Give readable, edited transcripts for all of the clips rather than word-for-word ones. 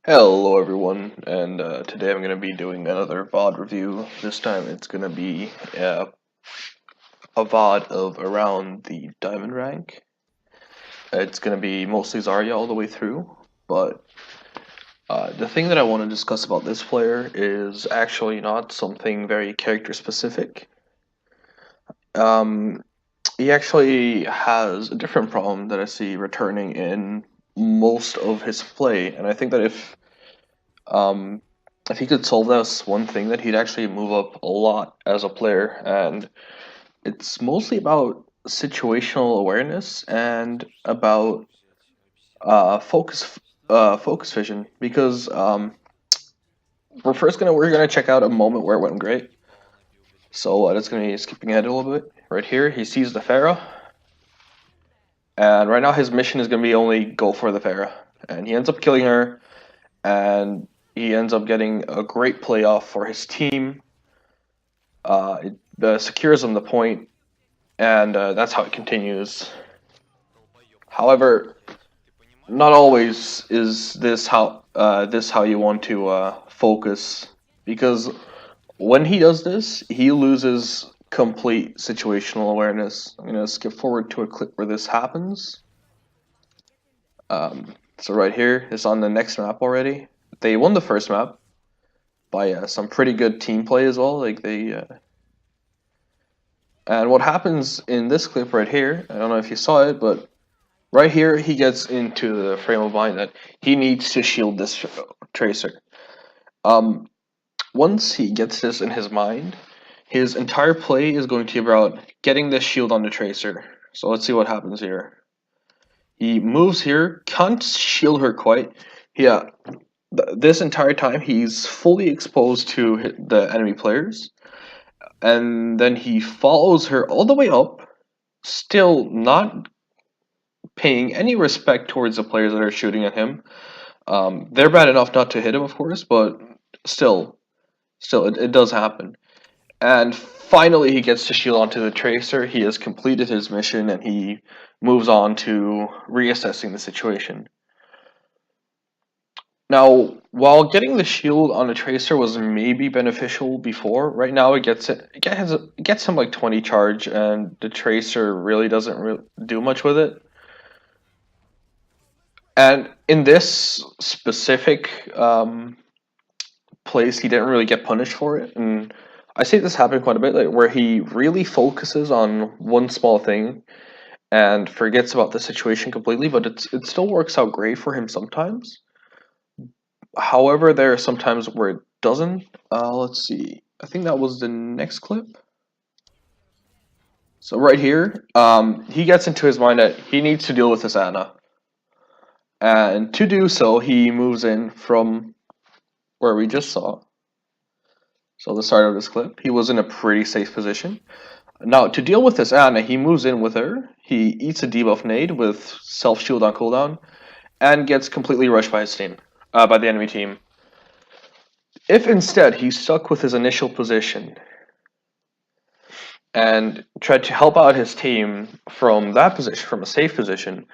Hello everyone, and today I'm going to be doing another VOD review. This time it's going to be a VOD of around the diamond rank. It's going to be mostly Zarya all the way through, but the thing that I want to discuss about this player is actually not something very character specific. Um, he actually has a different problem that I see returning in most of his play, and I think that um, if he could solve this one thing, that he'd actually move up a lot as a player. And it's mostly about situational awareness and about focus vision. Because we're gonna check out a moment where it went great. So that's gonna be skipping ahead a little bit. Right here, he sees the Pharah, and right now his mission is gonna be only go for the Pharah, and he ends up killing her, and he ends up getting a great playoff for his team. It secures him the point, and that's how it continues. However, not always is this how you want to focus, because when he does this, he loses complete situational awareness. I'm gonna skip forward to a clip where this happens. So right here, it's on the next map already. They won the first map by some pretty good team play as well. And what happens in this clip right here, I don't know if you saw it, but right here he gets into the frame of mind that he needs to shield this tracer. Um, Once he gets this in his mind, his entire play is going to be about getting this shield on the tracer. So let's see what happens here. He moves here, can't shield her quite. Yeah, this entire time he's fully exposed to the enemy players, and then he follows her all the way up, still not paying any respect towards the players that are shooting at him. They're bad enough not to hit him, of course, but still, it does happen. And finally, he gets to shield onto the tracer. He has completed his mission, and he moves on to reassessing the situation. Now, while getting the shield on the tracer was maybe beneficial before, right now it gets him like 20 charge, and the tracer really doesn't do much with it. And in this specific place, he didn't really get punished for it. And I see this happen quite a bit, like where he really focuses on one small thing and forgets about the situation completely. But it still works out great for him sometimes. However, there are some times where it doesn't. Let's see. I think that was the next clip. So right here, he gets into his mind that he needs to deal with this Anna. And to do so, he moves in from where we just saw. So the start of this clip, he was in a pretty safe position. Now, to deal with this Anna, he moves in with her. He eats a debuff nade with self-shield on cooldown, and gets completely rushed by his team, by the enemy team. If instead he stuck with his initial position and tried to help out his team from that position, from a safe position,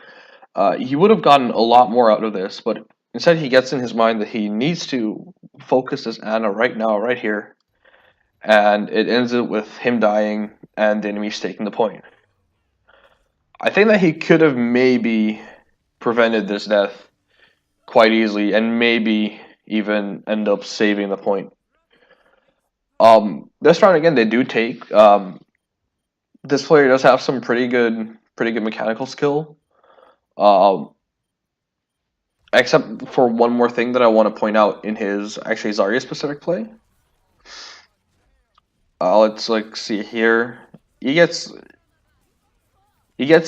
he would have gotten a lot more out of this. But instead, he gets in his mind that he needs to focus this Anna right now, right here, and it ends up with him dying and the enemy taking the point. I think that he could have maybe prevented this death quite easily, and maybe even end up saving the point. This round again, they do take. This player does have some pretty good mechanical skill. Um, except for one more thing that I want to point out in his actually Zarya specific play. Let's like see here. He gets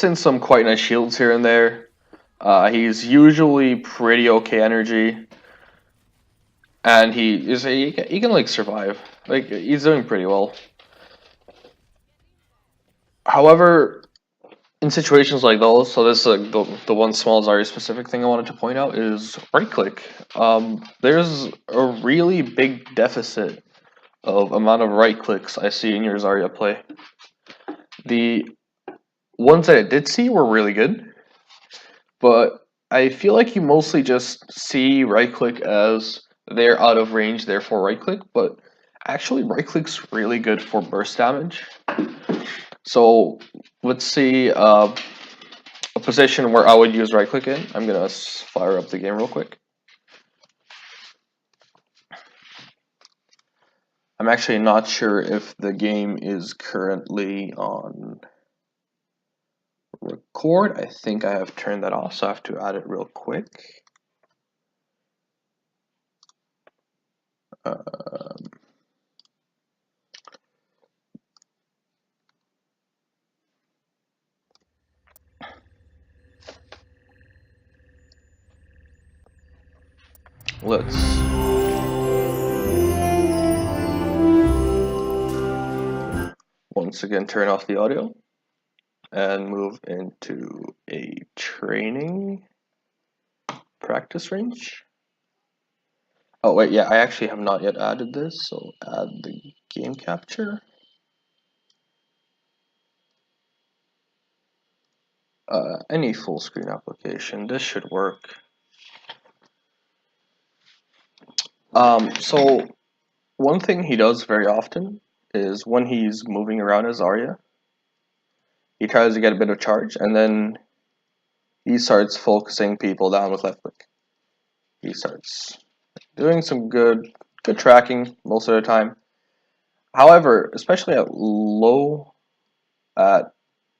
in some quite nice shields here and there. He's usually pretty okay energy, and he can like survive. Like he's doing pretty well. However, in situations like those, so this is like the one small Zarya specific thing I wanted to point out is right click. There's a really big deficit of amount of right clicks I see in your Zarya play. The ones that I did see were really good, but I feel like you mostly just see right click as they're out of range, therefore right click, but actually right click's really good for burst damage. So let's see a position where I would use right click in. I'm gonna fire up the game real quick. I'm actually not sure if the game is currently on record. I think I have turned that off, so I have to add it real quick. Let's once again turn off the audio and move into a training practice range. Oh wait, yeah, I actually have not yet added this, so add the game capture. Any full screen application, this should work. So one thing he does very often is when he's moving around as Zarya, he tries to get a bit of charge, and then he starts focusing people down with left click. He starts doing some good tracking most of the time. However, especially at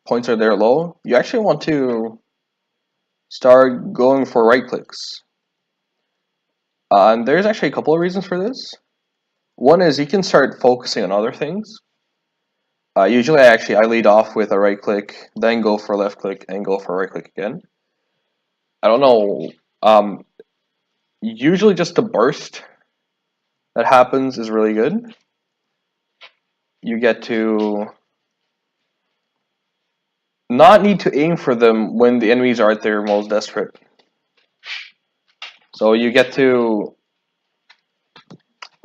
points where they're low, you actually want to start going for right clicks. And there's actually a couple of reasons for this. One is you can start focusing on other things. Usually, I lead off with a right click, then go for left click, and go for right click again. I don't know. Usually, just the burst that happens is really good. You get to not need to aim for them when the enemies are at their most desperate. So you get to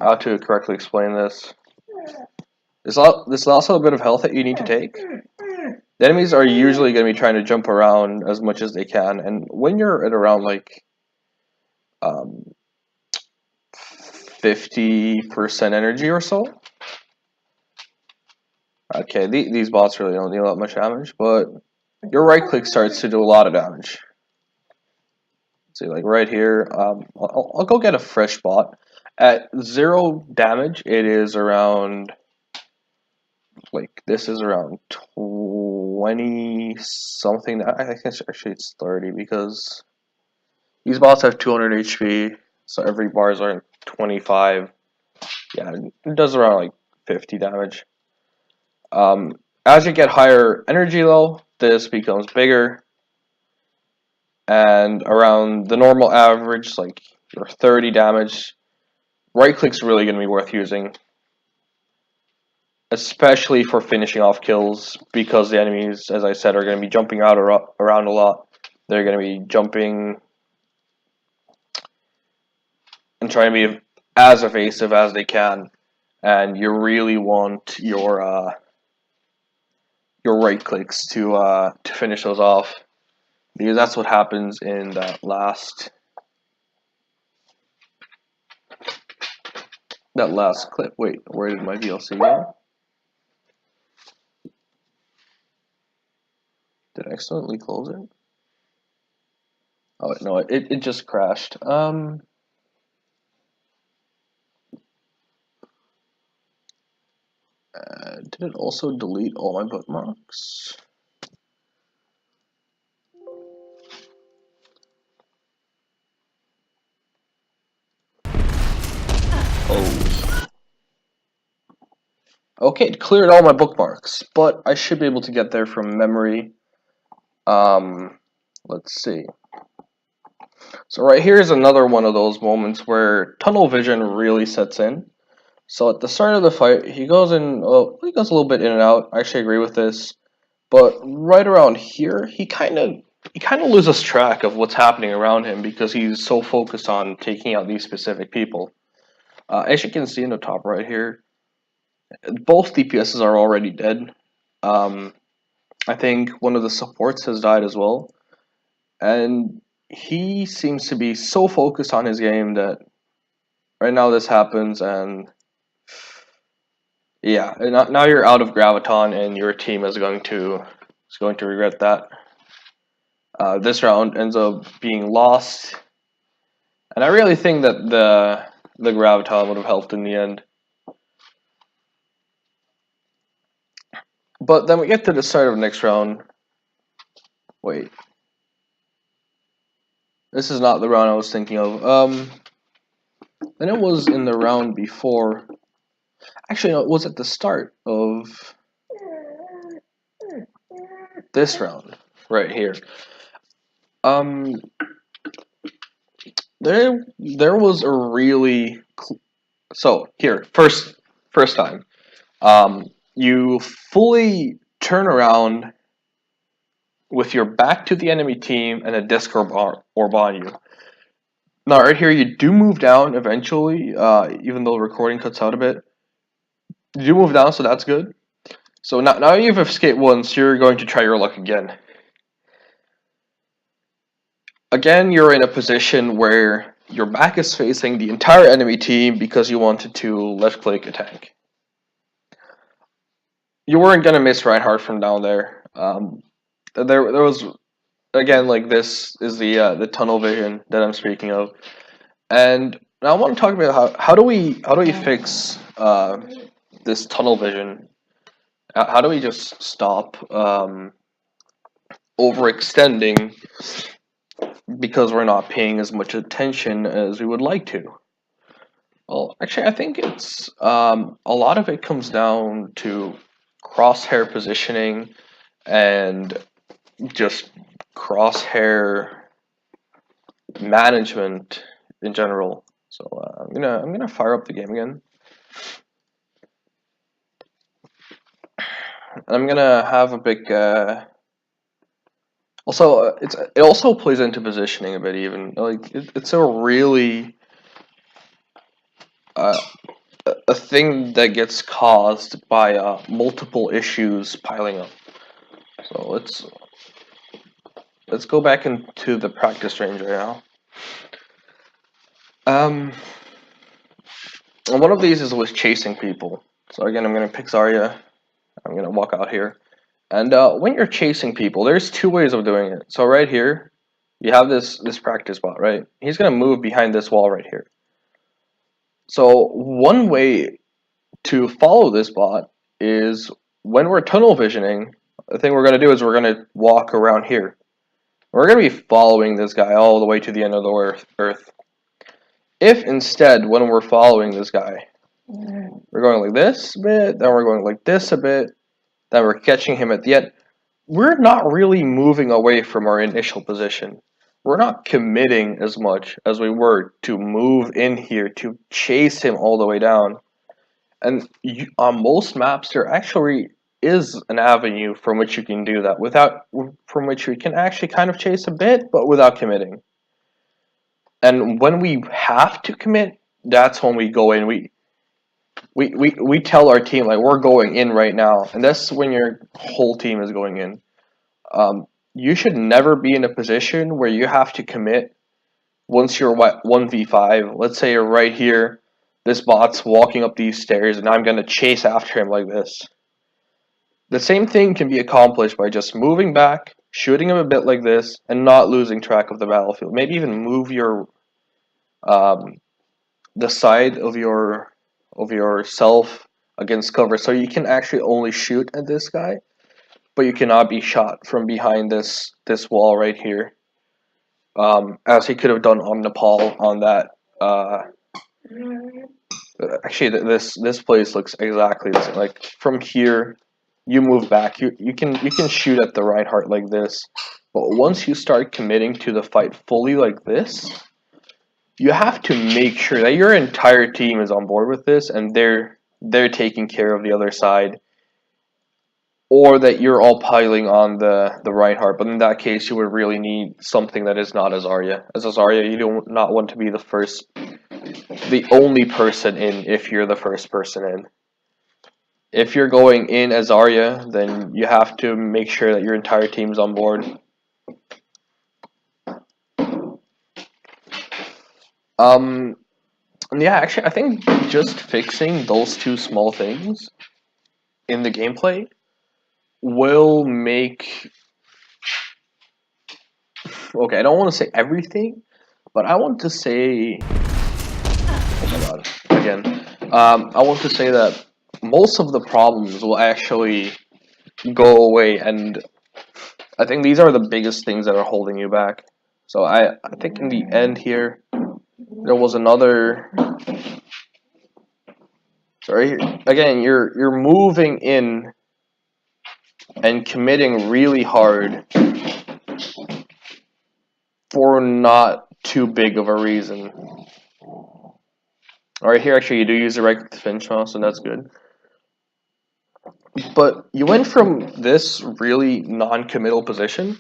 how to correctly explain this. There's also a bit of health that you need to take. The enemies are usually going to be trying to jump around as much as they can, and when you're at around like 50% energy or so, okay, these bots really don't deal that much damage, but your right click starts to do a lot of damage. See, like right here, I'll go get a fresh bot. At 0 damage, it is around, like, this is around 20 something. I think actually it's 30 because these bots have 200 HP, so every bars are 25. Yeah, it does around like 50 damage. As you get higher energy though, this becomes bigger, and around the normal average, like your 30 damage, right click's really going to be worth using, especially for finishing off kills, because the enemies, as I said, are going to be jumping out around a lot. They're going to be jumping and trying to be as evasive as they can, and you really want your right clicks to finish those off, because that's what happens in that last clip. Wait, where did my VLC go? Did I accidentally close it? Oh no, it just crashed. Did it also delete all my bookmarks? Oh. Okay, it cleared all my bookmarks, but I should be able to get there from memory. Let's see. So right here is another one of those moments where tunnel vision really sets in. So at the start of the fight, he goes in. Well, he goes a little bit in and out. I actually agree with this, but right around here, he kind of loses track of what's happening around him because he's so focused on taking out these specific people. As you can see in the top right here, both DPSs are already dead. I think one of the supports has died as well, and he seems to be so focused on his game that right now this happens, and yeah, and now you're out of graviton, and your team is going to regret that. This round ends up being lost, and I really think that the graviton would have helped in the end. But then we get to the start of the next round. Wait, this is not the round I was thinking of. Then it was in the round before. Actually, no, it was at the start of this round right here. Um, there was a really so here first time. You fully turn around with your back to the enemy team and a disc orb on you. Now, right here, you do move down eventually, even though the recording cuts out a bit. You do move down, so that's good. So now you've escaped once, you're going to try your luck again. Again, you're in a position where your back is facing the entire enemy team because you wanted to left-click a tank. You weren't going to miss Reinhardt from down there. There was, again, like this is the tunnel vision that I'm speaking of. And now I want to talk about how do we fix this tunnel vision? How do we just stop overextending because we're not paying as much attention as we would like to? Well, actually, I think it's a lot of it comes down to crosshair positioning and just crosshair management in general. So I'm gonna fire up the game again. I'm gonna have a big. Also, it also plays into positioning a bit. Even like it's a really a thing that gets caused by multiple issues piling up. So let's go back into the practice range right now. And one of these is with chasing people. So again, I'm gonna pick Zarya. I'm gonna walk out here. And when you're chasing people, there's two ways of doing it. So right here, you have this practice bot, right? He's gonna move behind this wall right here. So one way to follow this bot is when we're tunnel visioning, the thing we're gonna do is we're gonna walk around here. We're gonna be following this guy all the way to the end of the earth. If instead, when we're following this guy, we're going like this a bit, then we're going like this a bit, then we're catching him at the end, we're not really moving away from our initial position. We're not committing as much as we were to move in here to chase him all the way down. And on most maps, there actually is an avenue from which you can do that from which we can actually kind of chase a bit, but without committing. And when we have to commit, that's when we go in. We tell our team like we're going in right now, and that's when your whole team is going in. You should never be in a position where you have to commit once you're 1v5. Let's say you're right here, this bot's walking up these stairs, and I'm gonna chase after him like this. The same thing can be accomplished by just moving back, shooting him a bit like this, and not losing track of the battlefield. Maybe even move your the side of yourself against cover, so you can actually only shoot at this guy, but you cannot be shot from behind this wall right here, as he could have done on Nepal on that. Actually, this place looks exactly the same. Like from here, you move back. You can shoot at the Reinhardt like this, but once you start committing to the fight fully like this, you have to make sure that your entire team is on board with this and they're taking care of the other side, or that you're all piling on the Reinhardt. But in that case, you would really need something that is not a Zarya. As a Zarya, you do not want to be the only person in if you're the first person in. If you're going in as Zarya, then you have to make sure that your entire team's on board. Um, yeah, actually, I think just fixing those two small things in the gameplay will make. Okay, I don't want to say everything, but I want to say. Oh my god! Again, I want to say that most of the problems will actually go away, and I think these are the biggest things that are holding you back. So I think in the end here, there was another. Sorry, again, you're moving in and committing really hard for not too big of a reason. Alright, here actually you do use the right click to finish mouse, and that's good. But you went from this really non-committal position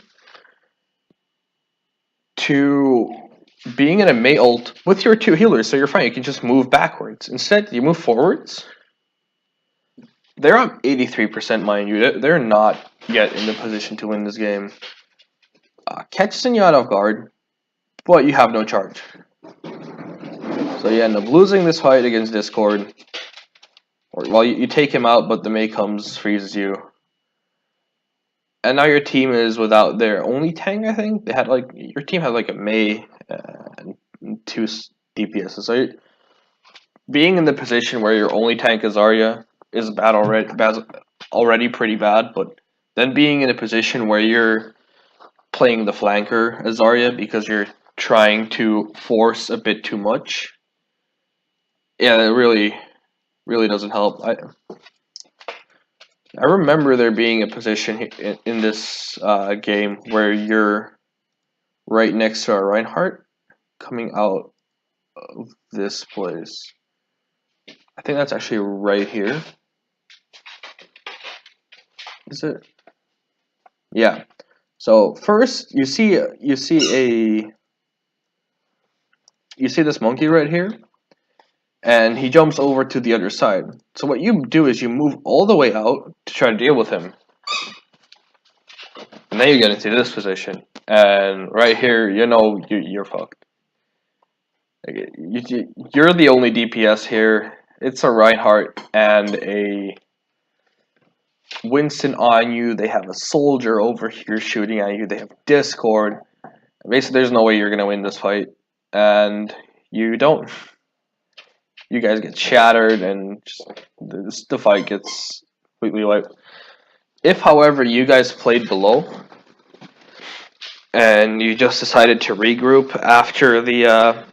to being in a May ult with your two healers, so you're fine, you can just move backwards. Instead, you move forwards. They're up 83%, mind you. They're not yet in the position to win this game. Catches you out of guard, but you have no charge. So you end up losing this fight against Discord. Or, well, you take him out, but the Mei comes, freezes you. And now your team is without their only tank, I think. They had like your team had like a Mei and two DPSs. So being in the position where your only tank is Zarya is bad already. Already pretty bad, but then being in a position where you're playing the flanker as Zarya because you're trying to force a bit too much. Yeah, it really doesn't help. I remember there being a position in this game where you're right next to a Reinhardt coming out of this place. I think that's actually right here. Is it? Yeah. So first you see this monkey right here, and he jumps over to the other side. So what you do is you move all the way out to try to deal with him. And then you get into this position, and right here, you know you're fucked. You're the only DPS here. It's a Reinhardt and a Winston on you. They have a soldier over here shooting at you. They have Discord. Basically, there's no way you're gonna win this fight, and you don't. You guys get shattered, and the fight gets completely wiped. If, however, you guys played below, and you just decided to regroup after the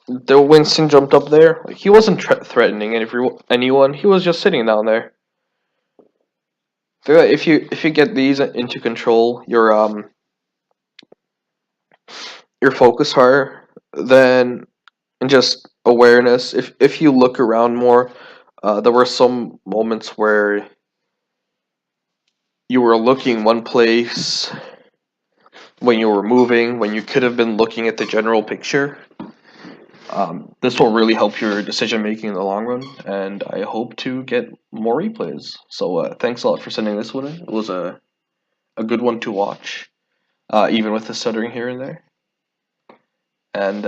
Winston jumped up there, like, he wasn't threatening anyone. He was just sitting down there. So if you get these into control, your focus higher, then and just awareness. If you look around more, there were some moments where you were looking one place when you were moving, when you could have been looking at the general picture. This will really help your decision making in the long run, and I hope to get more replays. So thanks a lot for sending this one in. It was a good one to watch, even with the stuttering here and there. And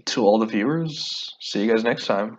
to all the viewers, see you guys next time.